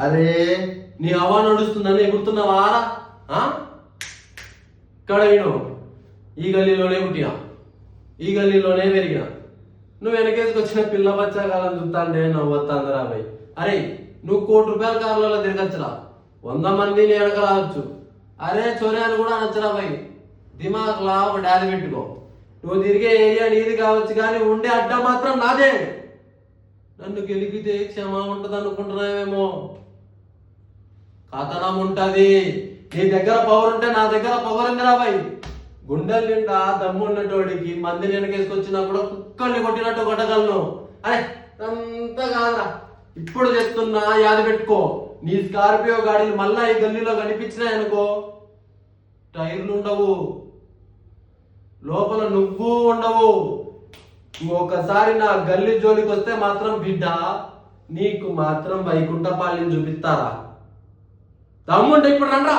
అరే నీ అవ్వ నడుస్తుందని ఎగురుతున్నావా? ఇక్కడ విను, ఈ గల్లీలోనే పుట్టినా, ఈ గల్లీలోనే పెరిగిన. నువ్వు వెనకేసుకొచ్చిన పిల్ల బచ్చాకాలం చూస్తాండే నవ్వుతాందిరా భయ్. అరే నువ్వు ₹1,00,00,000 కార్లలో తిరగచ్చురా, 100 మందిని వెనక రావచ్చు. అరే చొర్యాలు కూడా అనొచ్చురా భయ్. దిమాగ్లా ఒక డాలి పెట్టుకో. నువ్వు తిరిగే ఏరియా నీది కావచ్చు, కానీ ఉండే అడ్డ మాత్రం నాదే. నన్ను గెలిగితే క్షమా ఉంటది అనుకుంటున్నావేమో. కథనం ఉంటది. నీ దగ్గర పవర్ ఉంటే నా దగ్గర పవర్ ఉందిరా భయ్. గుండెల నిండా దమ్ము ఉన్నటోడికి మందిని వెనకేసుకొచ్చినా కూడా కుక్కల్ని కొట్టినట్టు కొట్టగలను. అరే అంతా కాదురా, ఇప్పుడు చెప్తున్నా, యాద పెట్టుకో. నీ స్కార్పియో గాడీలు మళ్ళా ఈ గల్లీలో కనిపించినాయనుకో, టైర్లు ఉండవు, లోపల నువ్వు ఉండవు. ఇంకొకసారి నా గల్లీ జోలికి వస్తే మాత్రం బిడ్డ, నీకు మాత్రం వైకుంఠపాళిని చూపిస్తారా? దమ్ముంటే ఇప్పుడు రండ్రా.